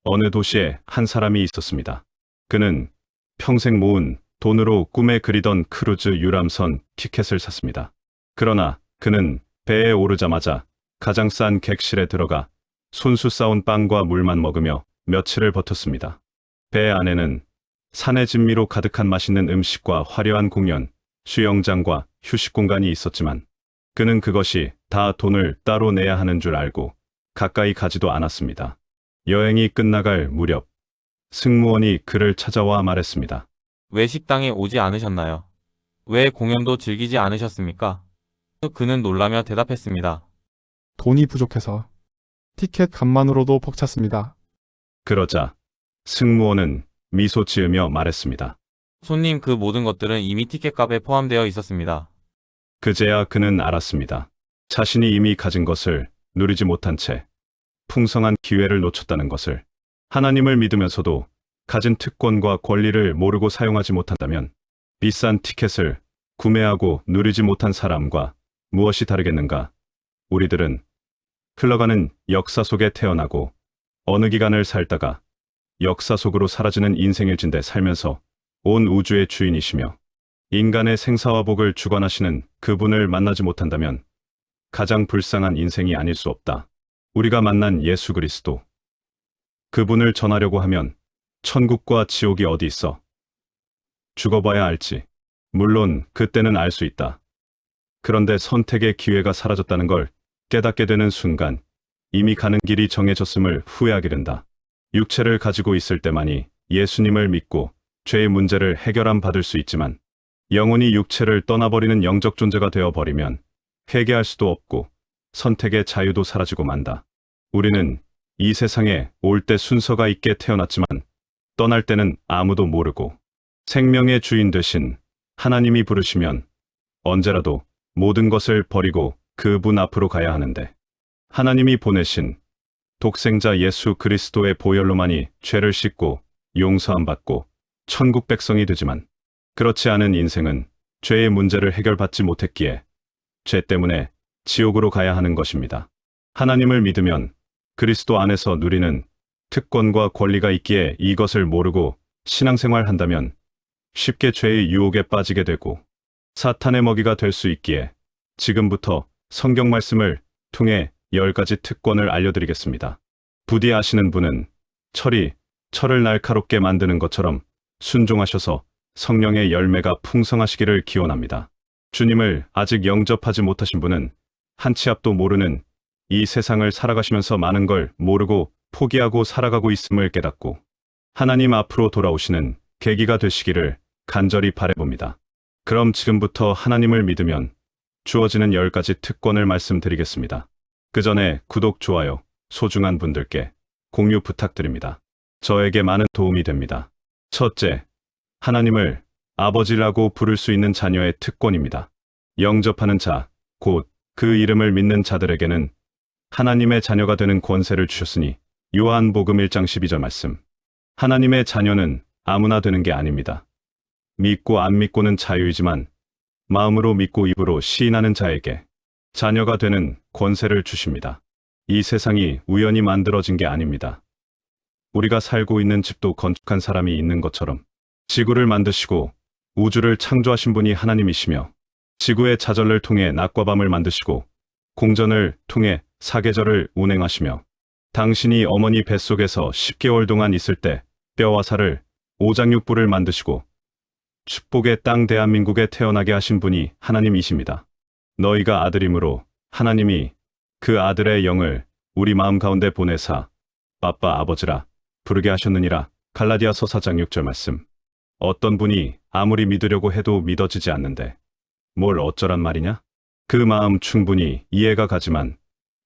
어느 도시에 한 사람이 있었습니다. 그는 평생 모은 돈으로 꿈에 그리던 크루즈 유람선 티켓을 샀습니다. 그러나 그는 배에 오르자마자 가장 싼 객실에 들어가 손수 싸온 빵과 물만 먹으며 며칠을 버텼습니다. 배 안에는 산의 진미로 가득한 맛있는 음식과 화려한 공연, 수영장과 휴식 공간이 있었지만 그는 그것이 다 돈을 따로 내야 하는 줄 알고 가까이 가지도 않았습니다. 여행이 끝나갈 무렵 승무원이 그를 찾아와 말했습니다. 왜 식당에 오지 않으셨나요? 왜 공연도 즐기지 않으셨습니까? 그는 놀라며 대답했습니다. 돈이 부족해서 티켓 값만으로도 벅찼습니다. 그러자 승무원은 미소 지으며 말했습니다. 손님, 그 모든 것들은 이미 티켓값에 포함되어 있었습니다. 그제야 그는 알았습니다. 자신이 이미 가진 것을 누리지 못한 채 풍성한 기회를 놓쳤다는 것을. 하나님을 믿으면서도 가진 특권과 권리를 모르고 사용하지 못한다면 비싼 티켓을 구매하고 누리지 못한 사람과 무엇이 다르겠는가? 우리들은 흘러가는 역사 속에 태어나고 어느 기간을 살다가 역사 속으로 사라지는 인생을 진대 살면서 온 우주의 주인이시며 인간의 생사와 복을 주관하시는 그분을 만나지 못한다면 가장 불쌍한 인생이 아닐 수 없다. 우리가 만난 예수 그리스도. 그분을 전하려고 하면 천국과 지옥이 어디 있어? 죽어봐야 알지. 물론 그때는 알 수 있다. 그런데 선택의 기회가 사라졌다는 걸 깨닫게 되는 순간 이미 가는 길이 정해졌음을 후회하게 된다. 육체를 가지고 있을 때만이 예수님을 믿고 죄의 문제를 해결함 받을 수 있지만 영혼이 육체를 떠나버리는 영적 존재가 되어버리면 회개할 수도 없고 선택의 자유도 사라지고 만다. 우리는 이 세상에 올 때 순서가 있게 태어났지만 떠날 때는 아무도 모르고 생명의 주인 되신 하나님이 부르시면 언제라도 모든 것을 버리고 그분 앞으로 가야 하는데 하나님이 보내신 독생자 예수 그리스도의 보혈로만이 죄를 씻고 용서함 받고 천국 백성이 되지만 그렇지 않은 인생은 죄의 문제를 해결받지 못했기에 죄 때문에 지옥으로 가야 하는 것입니다. 하나님을 믿으면 그리스도 안에서 누리는 특권과 권리가 있기에 이것을 모르고 신앙생활 한다면 쉽게 죄의 유혹에 빠지게 되고 사탄의 먹이가 될 수 있기에 지금부터 성경 말씀을 통해 10가지 특권을 알려드리겠습니다. 부디 아시는 분은 철을 날카롭게 만드는 것처럼 순종하셔서 성령의 열매가 풍성하시기를 기원합니다. 주님을 아직 영접하지 못하신 분은 한 치 앞도 모르는 이 세상을 살아가시면서 많은 걸 모르고 포기하고 살아가고 있음을 깨닫고 하나님 앞으로 돌아오시는 계기가 되시기를 간절히 바라봅니다. 그럼 지금부터 하나님을 믿으면 주어지는 10가지 특권을 말씀드리겠습니다. 그 전에 구독, 좋아요, 소중한 분들께 공유 부탁드립니다. 저에게 많은 도움이 됩니다. 첫째, 하나님을 아버지라고 부를 수 있는 자녀의 특권입니다. 영접하는 자, 곧 그 이름을 믿는 자들에게는 하나님의 자녀가 되는 권세를 주셨으니 요한복음 1장 12절 말씀. 하나님의 자녀는 아무나 되는 게 아닙니다. 믿고 안 믿고는 자유이지만 마음으로 믿고 입으로 시인하는 자에게 자녀가 되는 권세를 주십니다. 이 세상이 우연히 만들어진 게 아닙니다. 우리가 살고 있는 집도 건축한 사람이 있는 것처럼 지구를 만드시고 우주를 창조하신 분이 하나님이시며 지구의 자전을 통해 낮과 밤을 만드시고 공전을 통해 사계절을 운행하시며 당신이 어머니 뱃속에서 10개월 동안 있을 때 뼈와 살을 오장육부를 만드시고 축복의 땅 대한민국에 태어나게 하신 분이 하나님이십니다. 너희가 아들이므로 하나님이 그 아들의 영을 우리 마음 가운데 보내사 아빠 아버지라 부르게 하셨느니라. 갈라디아서 4장 6절 말씀. 어떤 분이 아무리 믿으려고 해도 믿어지지 않는데 뭘 어쩌란 말이냐? 그 마음 충분히 이해가 가지만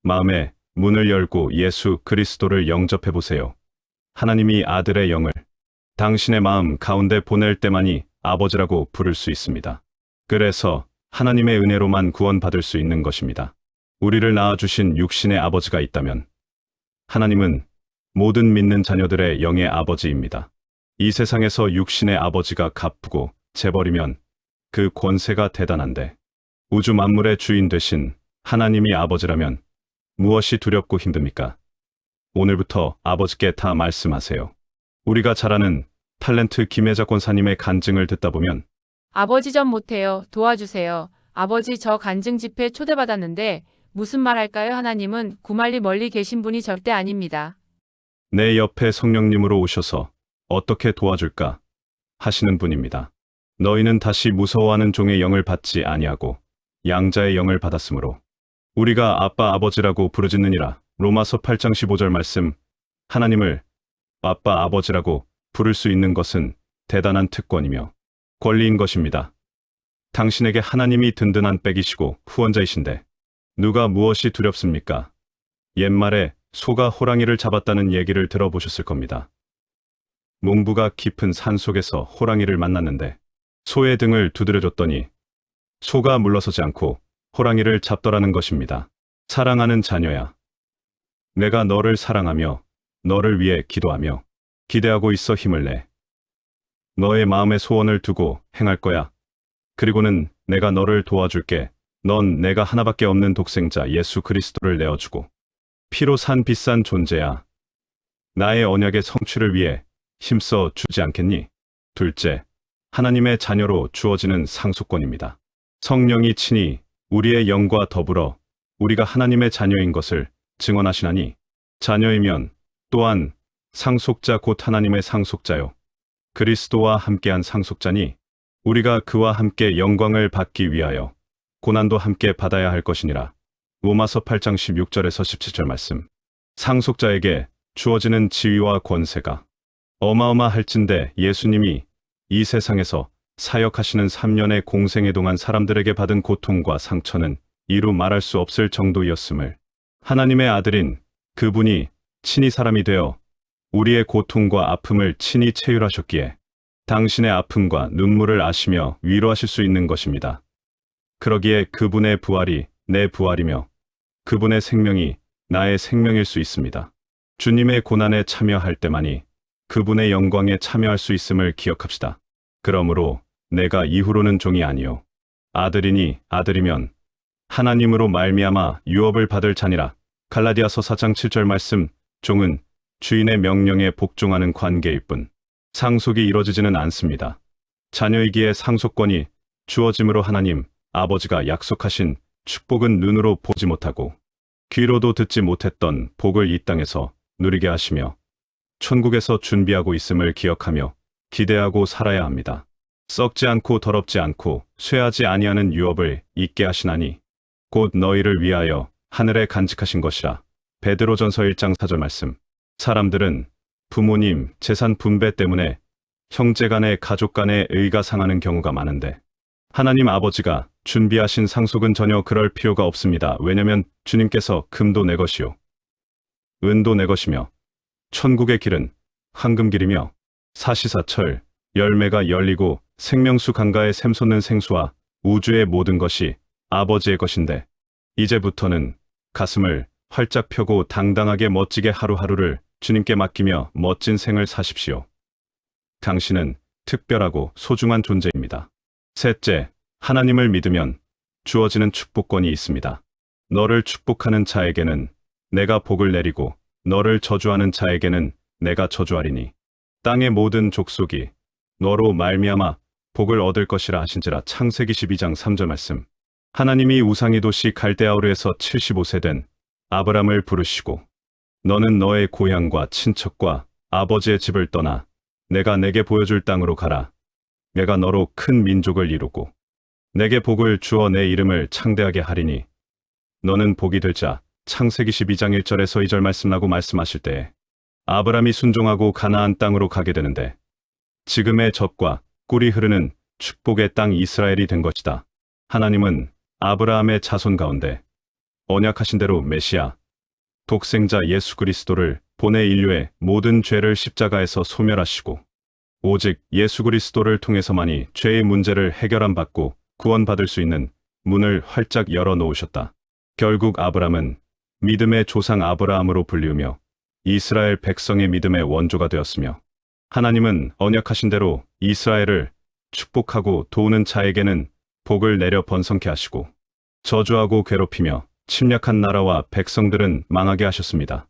마음의 문을 열고 예수 그리스도를 영접해 보세요. 하나님이 아들의 영을 당신의 마음 가운데 보낼 때만이 아버지라고 부를 수 있습니다. 그래서 하나님의 은혜로만 구원받을 수 있는 것입니다. 우리를 낳아주신 육신의 아버지가 있다면 하나님은 모든 믿는 자녀들의 영의 아버지입니다. 이 세상에서 육신의 아버지가 갚고 재버리면 그 권세가 대단한데 우주 만물의 주인 되신 하나님이 아버지라면 무엇이 두렵고 힘듭니까? 오늘부터 아버지께 다 말씀하세요. 우리가 잘 아는 탤런트 김혜자 권사님의 간증을 듣다 보면 아버지 전 못해요. 도와주세요. 아버지 저 간증 집회 초대받았는데 무슨 말 할까요? 하나님은 구말리 멀리 계신 분이 절대 아닙니다. 내 옆에 성령님으로 오셔서 어떻게 도와줄까 하시는 분입니다. 너희는 다시 무서워하는 종의 영을 받지 아니하고 양자의 영을 받았으므로 우리가 아빠 아버지라고 부르짖느니라. 로마서 8장 15절 말씀. 하나님을 아빠 아버지라고 부를 수 있는 것은 대단한 특권이며 권리인 것입니다. 당신에게 하나님이 든든한 백이시고 후원자이신데 누가 무엇이 두렵습니까? 옛말에 소가 호랑이를 잡았다는 얘기를 들어보셨을 겁니다. 몽부가 깊은 산 속에서 호랑이를 만났는데 소의 등을 두드려줬더니 소가 물러서지 않고 호랑이를 잡더라는 것입니다. 사랑하는 자녀야. 내가 너를 사랑하며 너를 위해 기도하며 기대하고 있어. 힘을 내. 너의 마음에 소원을 두고 행할 거야. 그리고는 내가 너를 도와줄게. 넌 내가 하나밖에 없는 독생자 예수 그리스도를 내어주고 피로 산 비싼 존재야. 나의 언약의 성취를 위해 힘써 주지 않겠니? 둘째, 하나님의 자녀로 주어지는 상속권입니다. 성령이 친히 우리의 영과 더불어 우리가 하나님의 자녀인 것을 증언하시나니 자녀이면 또한 상속자 곧 하나님의 상속자요. 그리스도와 함께한 상속자니 우리가 그와 함께 영광을 받기 위하여 고난도 함께 받아야 할 것이니라. 로마서 8장 16절에서 17절 말씀. 상속자에게 주어지는 지위와 권세가 어마어마할진대 예수님이 이 세상에서 사역하시는 3년의 공생애 동안 사람들에게 받은 고통과 상처는 이루 말할 수 없을 정도였음을 하나님의 아들인 그분이 친히 사람이 되어 우리의 고통과 아픔을 친히 체휼하셨기에 당신의 아픔과 눈물을 아시며 위로하실 수 있는 것입니다. 그러기에 그분의 부활이 내 부활이며 그분의 생명이 나의 생명일 수 있습니다. 주님의 고난에 참여할 때만이 그분의 영광에 참여할 수 있음을 기억합시다. 그러므로 내가 이후로는 종이 아니요 아들이니 아들이면 하나님으로 말미암아 유업을 받을 자니라. 갈라디아서 4장 7절 말씀. 종은 주인의 명령에 복종하는 관계일 뿐 상속이 이루어지지는 않습니다. 자녀이기에 상속권이 주어짐으로 하나님 아버지가 약속하신 축복은 눈으로 보지 못하고 귀로도 듣지 못했던 복을 이 땅에서 누리게 하시며 천국에서 준비하고 있음을 기억하며 기대하고 살아야 합니다. 썩지 않고 더럽지 않고 쇠하지 아니하는 유업을 있게 하시나니 곧 너희를 위하여 하늘에 간직하신 것이라. 베드로전서 1장 4절 말씀. 사람들은 부모님 재산 분배 때문에 형제간에 가족간에 의가 상하는 경우가 많은데 하나님 아버지가 준비하신 상속은 전혀 그럴 필요가 없습니다. 왜냐면 주님께서 금도 내 것이요 은도 내 것이며 천국의 길은 황금길이며 사시사철 열매가 열리고 생명수 강가에 샘솟는 생수와 우주의 모든 것이 아버지의 것인데 이제부터는 가슴을 활짝 펴고 당당하게 멋지게 하루하루를 주님께 맡기며 멋진 생을 사십시오. 당신은 특별하고 소중한 존재입니다. 셋째, 하나님을 믿으면 주어지는 축복권이 있습니다. 너를 축복하는 자에게는 내가 복을 내리고 너를 저주하는 자에게는 내가 저주하리니 땅의 모든 족속이 너로 말미암아 복을 얻을 것이라 하신지라. 창세기 12장 3절 말씀. 하나님이 우상의 도시 갈대아우르에서 75세 된 아브람을 부르시고 너는 너의 고향과 친척과 아버지의 집을 떠나 내가 내게 보여줄 땅으로 가라. 내가 너로 큰 민족을 이루고 내게 복을 주어 내 이름을 창대하게 하리니 너는 복이 될 자. 창세기 12장 1절에서 2절 말씀하고 말씀하실 때에 아브람이 순종하고 가나안 땅으로 가게 되는데 지금의 젖과 꿀이 흐르는 축복의 땅 이스라엘이 된 것이다. 하나님은 아브라함의 자손 가운데 언약하신 대로 메시아, 독생자 예수 그리스도를 보내 인류의 모든 죄를 십자가에서 소멸하시고 오직 예수 그리스도를 통해서만이 죄의 문제를 해결함 받고 구원받을 수 있는 문을 활짝 열어놓으셨다. 결국 아브람은 믿음의 조상 아브라함으로 불리우며 이스라엘 백성의 믿음의 원조가 되었으며 하나님은 언약하신 대로 이스라엘을 축복하고 도우는 자에게는 복을 내려 번성케 하시고 저주하고 괴롭히며 침략한 나라와 백성들은 망하게 하셨습니다.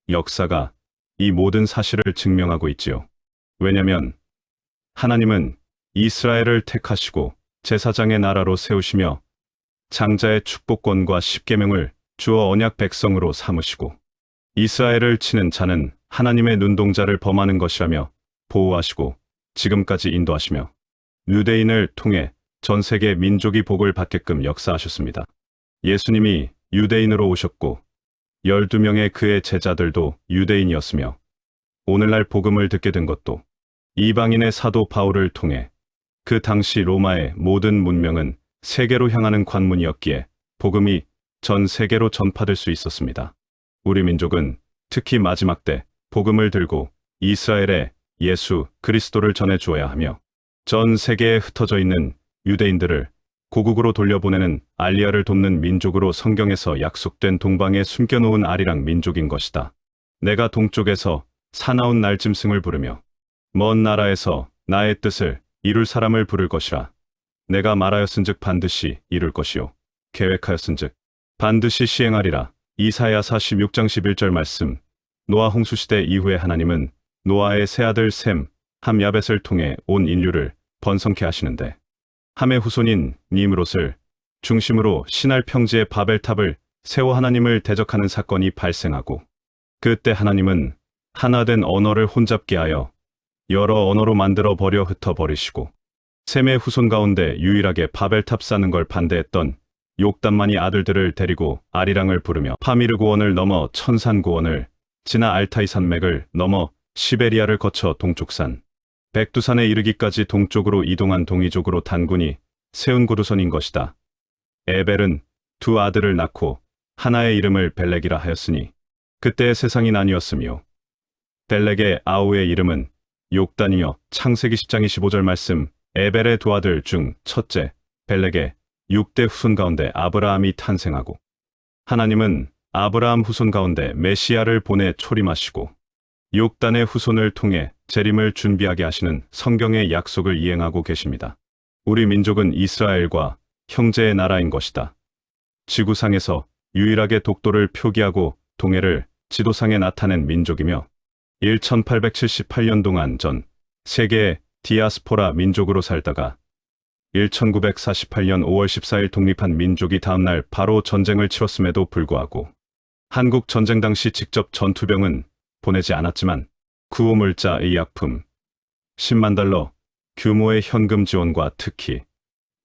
역사가 이 모든 사실을 증명하고 있지요. 왜냐면 하나님은 이스라엘을 택하시고 제사장의 나라로 세우시며 장자의 축복권과 십계명을 주어 언약 백성으로 삼으시고 이스라엘을 치는 자는 하나님의 눈동자를 범하는 것이라며 보호하시고 지금까지 인도하시며 유대인을 통해 전 세계 민족이 복을 받게끔 역사하셨습니다. 예수님이 유대인으로 오셨고 12명의 그의 제자들도 유대인이었으며 오늘날 복음을 듣게 된 것도 이방인의 사도 바울을 통해 그 당시 로마의 모든 문명은 세계로 향하는 관문이었기에 복음이 전 세계로 전파될 수 있었습니다. 우리 민족은 특히 마지막 때 복음을 들고 이스라엘에 예수 그리스도를 전해 주어야 하며 전 세계에 흩어져 있는 유대인들을 고국으로 돌려보내는 알리아를 돕는 민족으로 성경에서 약속된 동방에 숨겨놓은 아리랑 민족인 것이다. 내가 동쪽에서 사나운 날짐승을 부르며 먼 나라에서 나의 뜻을 이룰 사람을 부를 것이라. 내가 말하였은즉 반드시 이룰 것이요 계획하였은즉 반드시 시행하리라. 이사야 46장 11절 말씀. 노아 홍수 시대 이후에 하나님은 노아의 새아들 셈, 함 야벳을 통해 온 인류를 번성케 하시는데 함의 후손인 니므롯을 중심으로 신할 평지의 바벨탑을 세워 하나님을 대적하는 사건이 발생하고 그때 하나님은 하나된 언어를 혼잡게 하여 여러 언어로 만들어 버려 흩어버리시고 셈의 후손 가운데 유일하게 바벨탑 쌓는 걸 반대했던 욕단만이 아들들을 데리고 아리랑을 부르며 파미르 고원을 넘어 천산 고원을 지나 알타이 산맥을 넘어 시베리아를 거쳐 동쪽산 백두산에 이르기까지 동쪽으로 이동한 동이족으로 단군이 세운 고두선인 것이다. 에벨은 두 아들을 낳고 하나의 이름을 벨렉이라 하였으니 그때의 세상이 나뉘었으며 벨렉의 아우의 이름은 욕단이며 창세기 10장 25절 말씀. 에벨의 두 아들 중 첫째 벨렉의 6대 후손 가운데 아브라함이 탄생하고 하나님은 아브라함 후손 가운데 메시아를 보내 초림하시고 욕단의 후손을 통해 재림을 준비하게 하시는 성경의 약속을 이행하고 계십니다. 우리 민족은 이스라엘과 형제의 나라인 것이다. 지구상에서 유일하게 독도를 표기하고 동해를 지도상에 나타낸 민족이며 1878년 동안 전 세계의 디아스포라 민족으로 살다가 1948년 5월 14일 독립한 민족이 다음날 바로 전쟁을 치렀음에도 불구하고 한국 전쟁 당시 직접 전투병은 보내지 않았지만 구호물자 의약품 10만 달러 규모의 현금 지원과 특히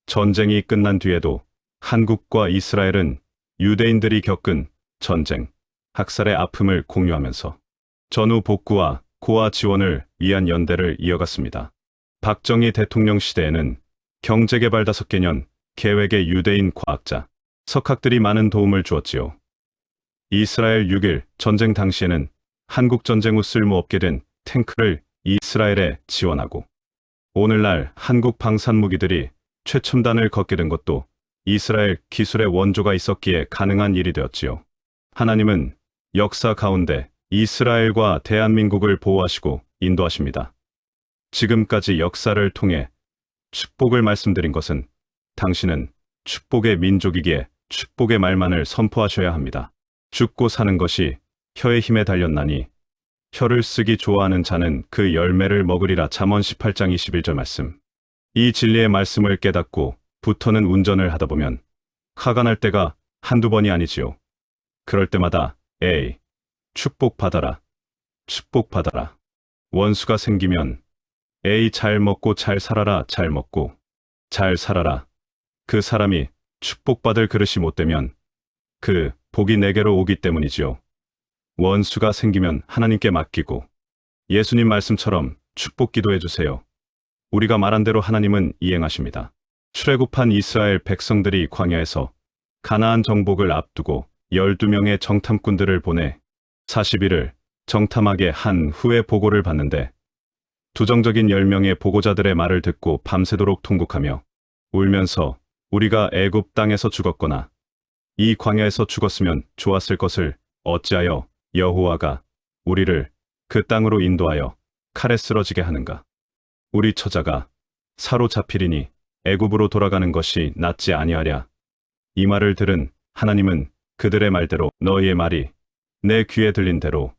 전쟁이 끝난 뒤에도 한국과 이스라엘은 유대인들이 겪은 전쟁, 학살의 아픔을 공유하면서 전후 복구와 고아 지원을 위한 연대를 이어갔습니다. 박정희 대통령 시대에는 경제개발 5개년 계획의 유대인 과학자, 석학들이 많은 도움을 주었지요. 이스라엘 6.1 전쟁 당시에는 한국 전쟁 후 쓸모없게 된 탱크를 이스라엘에 지원하고 오늘날 한국 방산무기들이 최첨단을 걷게 된 것도 이스라엘 기술의 원조가 있었기에 가능한 일이 되었지요. 하나님은 역사 가운데 이스라엘과 대한민국을 보호하시고 인도하십니다. 지금까지 역사를 통해 축복을 말씀드린 것은 당신은 축복의 민족이기에 축복의 말만을 선포하셔야 합니다. 죽고 사는 것이 혀의 힘에 달렸나니 혀를 쓰기 좋아하는 자는 그 열매를 먹으리라. 잠언 18장 21절 말씀. 이 진리의 말씀을 깨닫고 부터는 운전을 하다 보면 화가 날 때가 한두 번이 아니지요. 그럴 때마다 에이, 축복받아라, 축복받아라. 원수가 생기면 에이, 잘 먹고 잘 살아라, 잘 먹고 잘 살아라. 그 사람이 축복받을 그릇이 못 되면 그 복이 내게로 오기 때문이지요. 원수가 생기면 하나님께 맡기고 예수님 말씀처럼 축복 기도해 주세요. 우리가 말한 대로 하나님은 이행하십니다. 출애굽한 이스라엘 백성들이 광야에서 가나안 정복을 앞두고 12명의 정탐꾼들을 보내 40일을 정탐하게 한 후에 보고를 받는데 두정적인 10명의 보고자들의 말을 듣고 밤새도록 통곡하며 울면서 우리가 애굽 땅에서 죽었거나 이 광야에서 죽었으면 좋았을 것을 어찌하여 여호와가 우리를 그 땅으로 인도하여 칼에 쓰러지게 하는가. 우리 처자가 사로잡히리니 애굽으로 돌아가는 것이 낫지 아니하랴. 이 말을 들은 하나님은 그들의 말대로 너희의 말이 내 귀에 들린 대로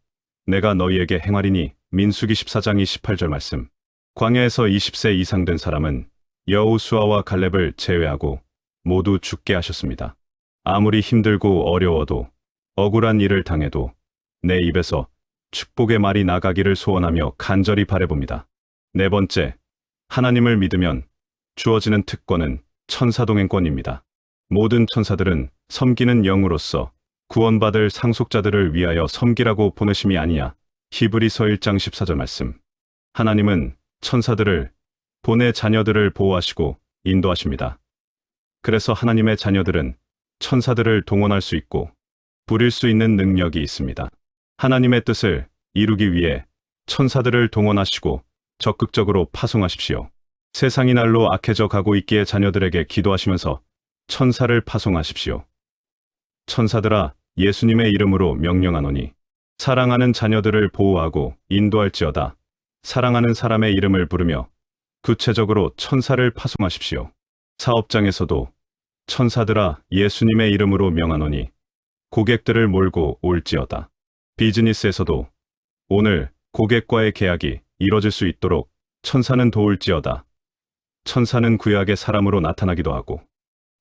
내가 너희에게 행하리니 민수기 14장 28절 말씀. 광야에서 20세 이상 된 사람은 여호수아와 갈렙을 제외하고 모두 죽게 하셨습니다. 아무리 힘들고 어려워도 억울한 일을 당해도 내 입에서 축복의 말이 나가기를 소원하며 간절히 바라봅니다. 네 번째, 하나님을 믿으면 주어지는 특권은 천사동행권입니다. 모든 천사들은 섬기는 영으로서 구원받을 상속자들을 위하여 섬기라고 보내심이 아니냐. 히브리서 1장 14절 말씀. 하나님은 천사들을 보내 자녀들을 보호하시고 인도하십니다. 그래서 하나님의 자녀들은 천사들을 동원할 수 있고 부릴 수 있는 능력이 있습니다. 하나님의 뜻을 이루기 위해 천사들을 동원하시고 적극적으로 파송하십시오. 세상이 날로 악해져 가고 있기에 자녀들에게 기도하시면서 천사를 파송하십시오. 천사들아, 예수님의 이름으로 명령하노니 사랑하는 자녀들을 보호하고 인도할지어다. 사랑하는 사람의 이름을 부르며 구체적으로 천사를 파송하십시오. 사업장에서도 천사들아, 예수님의 이름으로 명하노니 고객들을 몰고 올지어다. 비즈니스에서도 오늘 고객과의 계약이 이뤄질 수 있도록 천사는 도울지어다. 천사는 구약의 사람으로 나타나기도 하고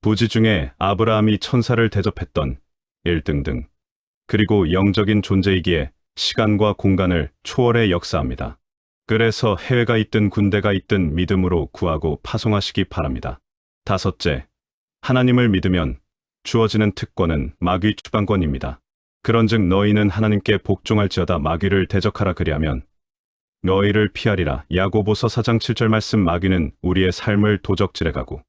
부지 중에 아브라함이 천사를 대접했던 일 등등. 그리고 영적인 존재이기에 시간과 공간을 초월해 역사합니다. 그래서 해외가 있든 군대가 있든 믿음으로 구하고 파송하시기 바랍니다. 다섯째, 하나님을 믿으면 주어지는 특권은 마귀 추방권입니다. 그런즉 너희는 하나님께 복종할지어다. 마귀를 대적하라. 그리하면 너희를 피하리라. 야고보서 4장 7절 말씀. 마귀는 우리의 삶을 도적질해가고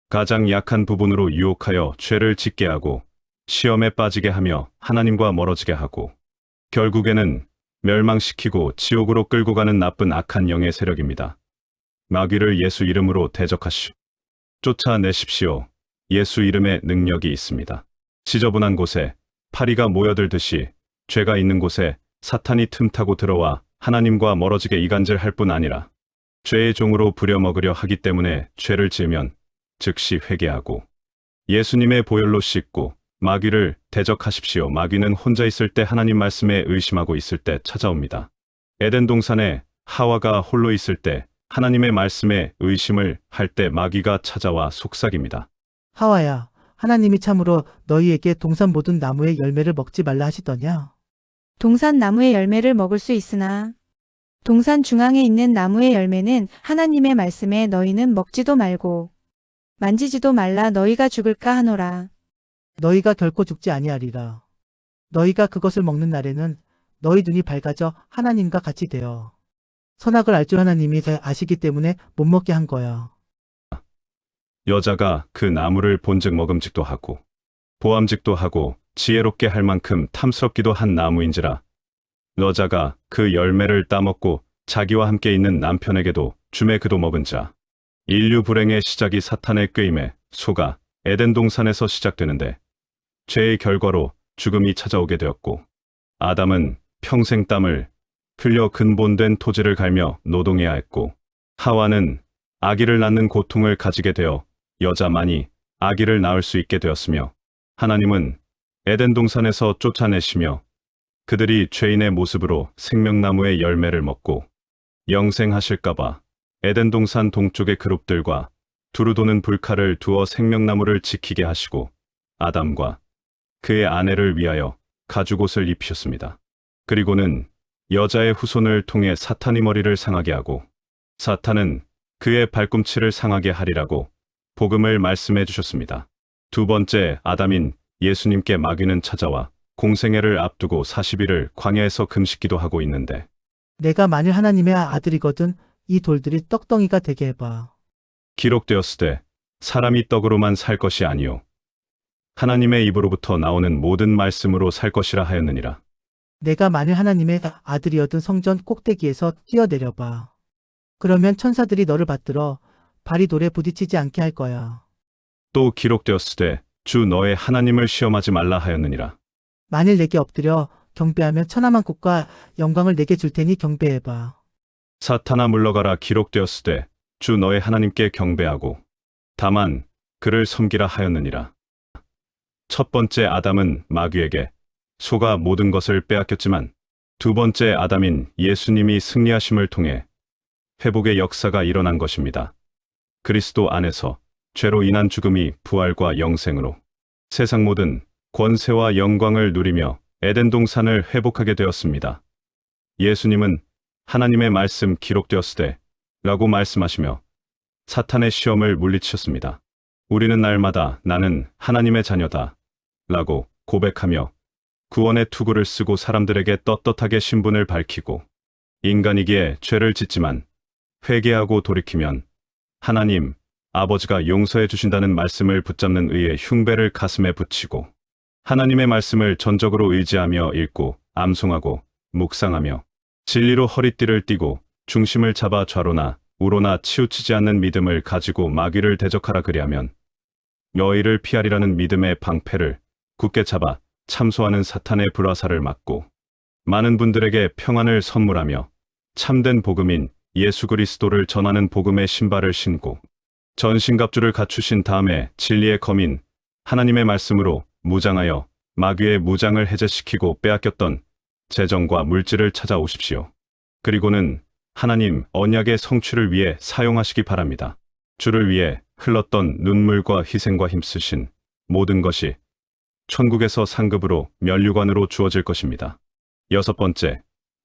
가장 약한 부분으로 유혹하여 죄를 짓게 하고 시험에 빠지게 하며 하나님과 멀어지게 하고 결국에는 멸망시키고 지옥으로 끌고 가는 나쁜 악한 영의 세력입니다. 마귀를 예수 이름으로 대적하시오. 쫓아내십시오. 예수 이름의 능력이 있습니다. 지저분한 곳에 파리가 모여들듯이 죄가 있는 곳에 사탄이 틈타고 들어와 하나님과 멀어지게 이간질할 뿐 아니라 죄의 종으로 부려먹으려 하기 때문에 죄를 지으면 즉시 회개하고 예수님의 보혈로 씻고 마귀를 대적하십시오. 마귀는 혼자 있을 때 하나님 말씀에 의심하고 있을 때 찾아옵니다. 에덴 동산에 하와가 홀로 있을 때 하나님의 말씀에 의심을 할 때 마귀가 찾아와 속삭입니다. 하와야, 하나님이 참으로 너희에게 동산 모든 나무의 열매를 먹지 말라 하시더냐? 동산 나무의 열매를 먹을 수 있으나 동산 중앙에 있는 나무의 열매는 하나님의 말씀에 너희는 먹지도 말고 만지지도 말라. 너희가 죽을까 하노라. 너희가 결코 죽지 아니하리라. 너희가 그것을 먹는 날에는 너희 눈이 밝아져 하나님과 같이 되어 선악을 알 줄 하나님이 아시기 때문에 못 먹게 한 거야. 여자가 그 나무를 본즉 먹음직도 하고 보암직도 하고 지혜롭게 할 만큼 탐스럽기도 한 나무인지라. 여자가 그 열매를 따먹고 자기와 함께 있는 남편에게도 주매 그도 먹은 자. 인류 불행의 시작이 사탄의 꾀임에 소가 에덴 동산에서 시작되는데 죄의 결과로 죽음이 찾아오게 되었고 아담은 평생 땀을 흘려 근본된 토지를 갈며 노동해야 했고 하와는 아기를 낳는 고통을 가지게 되어 여자만이 아기를 낳을 수 있게 되었으며 하나님은 에덴 동산에서 쫓아내시며 그들이 죄인의 모습으로 생명나무의 열매를 먹고 영생하실까봐 에덴 동산 동쪽의 그룹들과 두루 도는 불칼을 두어 생명나무를 지키게 하시고 아담과 그의 아내를 위하여 가죽옷을 입히셨습니다. 그리고는 여자의 후손을 통해 사탄의 머리를 상하게 하고 사탄은 그의 발꿈치를 상하게 하리라고 복음을 말씀해 주셨습니다. 두 번째, 아담인 예수님께 마귀는 찾아와 공생애를 앞두고 40일을 광야에서 금식기도 하고 있는데 내가 만일 하나님의 아들이거든 이 돌들이 떡덩이가 되게 해봐. 기록되었으되 사람이 떡으로만 살 것이 아니요 하나님의 입으로부터 나오는 모든 말씀으로 살 것이라 하였느니라. 내가 만일 하나님의 아들이어든 성전 꼭대기에서 뛰어내려봐. 그러면 천사들이 너를 받들어 발이 돌에 부딪히지 않게 할 거야. 또 기록되었으되 주 너의 하나님을 시험하지 말라 하였느니라. 만일 내게 엎드려 경배하면 천하만국과 영광을 내게 줄 테니 경배해봐. 사탄아 물러가라. 기록되었으되 주 너의 하나님께 경배하고 다만 그를 섬기라 하였느니라. 첫 번째, 아담은 마귀에게 소가 모든 것을 빼앗겼지만 두 번째 아담인 예수님이 승리하심을 통해 회복의 역사가 일어난 것입니다. 그리스도 안에서 죄로 인한 죽음이 부활과 영생으로 세상 모든 권세와 영광을 누리며 에덴 동산을 회복하게 되었습니다. 예수님은 하나님의 말씀 기록되었으되 라고 말씀하시며 사탄의 시험을 물리치셨습니다. 우리는 날마다 나는 하나님의 자녀다 라고 고백하며 구원의 투구를 쓰고 사람들에게 떳떳하게 신분을 밝히고 인간이기에 죄를 짓지만 회개하고 돌이키면 하나님 아버지가 용서해 주신다는 말씀을 붙잡는 의의 흉배를 가슴에 붙이고 하나님의 말씀을 전적으로 의지하며 읽고 암송하고 묵상하며 진리로 허리띠를 띠고 중심을 잡아 좌로나 우로나 치우치지 않는 믿음을 가지고 마귀를 대적하라 그리하면 너희를 피하리라는 믿음의 방패를 굳게 잡아 참소하는 사탄의 불화살을 막고 많은 분들에게 평안을 선물하며 참된 복음인 예수 그리스도를 전하는 복음의 신발을 신고 전신갑주를 갖추신 다음에 진리의 검인 하나님의 말씀으로 무장하여 마귀의 무장을 해제시키고 빼앗겼던 재정과 물질을 찾아오십시오. 그리고는 하나님 언약의 성취를 위해 사용하시기 바랍니다. 주를 위해 흘렀던 눈물과 희생과 힘쓰신 모든 것이 천국에서 상급으로 면류관으로 주어질 것입니다. 여섯 번째,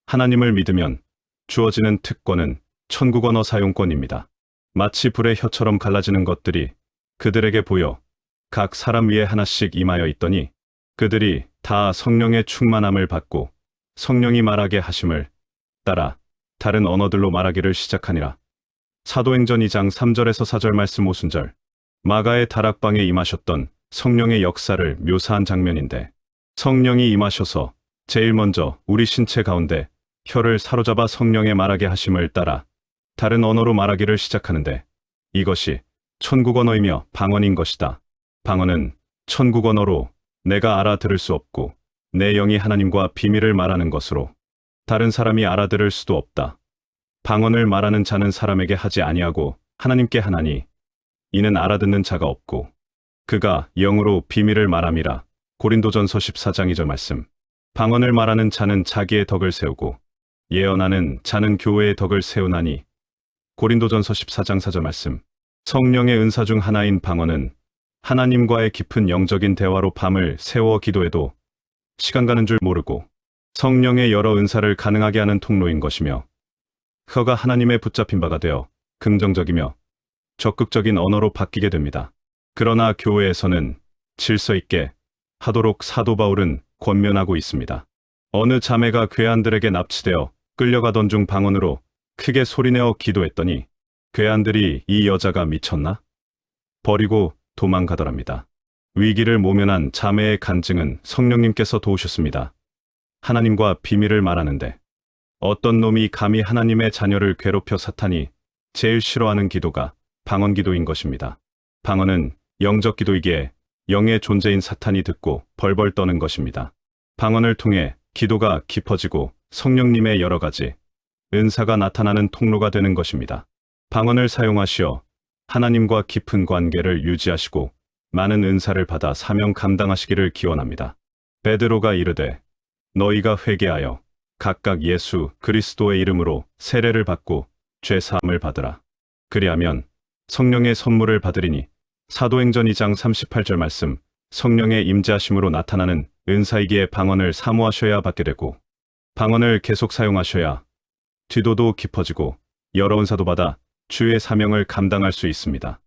하나님을 믿으면 주어지는 특권은 천국 언어 사용권입니다. 마치 불의 혀처럼 갈라지는 것들이 그들에게 보여 각 사람 위에 하나씩 임하여 있더니 그들이 다 성령의 충만함을 받고 성령이 말하게 하심을 따라 다른 언어들로 말하기를 시작하니라. 사도행전 2장 3절에서 4절 말씀 오순절 마가의 다락방에 임하셨던 성령의 역사를 묘사한 장면인데 성령이 임하셔서 제일 먼저 우리 신체 가운데 혀를 사로잡아 성령의 말하게 하심을 따라 다른 언어로 말하기를 시작하는데 이것이 천국 언어이며 방언인 것이다. 방언은 천국 언어로 내가 알아들을 수 없고 내 영이 하나님과 비밀을 말하는 것으로 다른 사람이 알아들을 수도 없다. 방언을 말하는 자는 사람에게 하지 아니하고 하나님께 하나니 이는 알아듣는 자가 없고 그가 영으로 비밀을 말함이라. 고린도전서 14장 2절 말씀. 방언을 말하는 자는 자기의 덕을 세우고 예언하는 자는 교회의 덕을 세우나니. 고린도전서 14장 4절 말씀. 성령의 은사 중 하나인 방언은 하나님과의 깊은 영적인 대화로 밤을 새워 기도해도 시간 가는 줄 모르고 성령의 여러 은사를 가능하게 하는 통로인 것이며 혀가 하나님의 붙잡힌 바가 되어 긍정적이며 적극적인 언어로 바뀌게 됩니다. 그러나 교회에서는 질서 있게 하도록 사도 바울은 권면하고 있습니다. 어느 자매가 괴한들에게 납치되어 끌려가던 중 방언으로 크게 소리내어 기도했더니 괴한들이 이 여자가 미쳤나? 버리고 도망가더랍니다. 위기를 모면한 자매의 간증은 성령님께서 도우셨습니다. 하나님과 비밀을 말하는데 어떤 놈이 감히 하나님의 자녀를 괴롭혀 사탄이 제일 싫어하는 기도가 방언 기도인 것입니다. 방언은 영적 기도이기에 영의 존재인 사탄이 듣고 벌벌 떠는 것입니다. 방언을 통해 기도가 깊어지고 성령님의 여러 가지 은사가 나타나는 통로가 되는 것입니다. 방언을 사용하시어 하나님과 깊은 관계를 유지하시고 많은 은사를 받아 사명 감당하시기를 기원합니다. 베드로가 이르되 너희가 회개하여 각각 예수 그리스도의 이름으로 세례를 받고 죄 사함을 받으라. 그리하면 성령의 선물을 받으리니. 사도행전 2장 38절 말씀. 성령의 임재하심으로 나타나는 은사이기에 방언을 사모하셔야 받게 되고 방언을 계속 사용하셔야 뒤도도 깊어지고 여러 은사도 받아 주의 사명을 감당할 수 있습니다.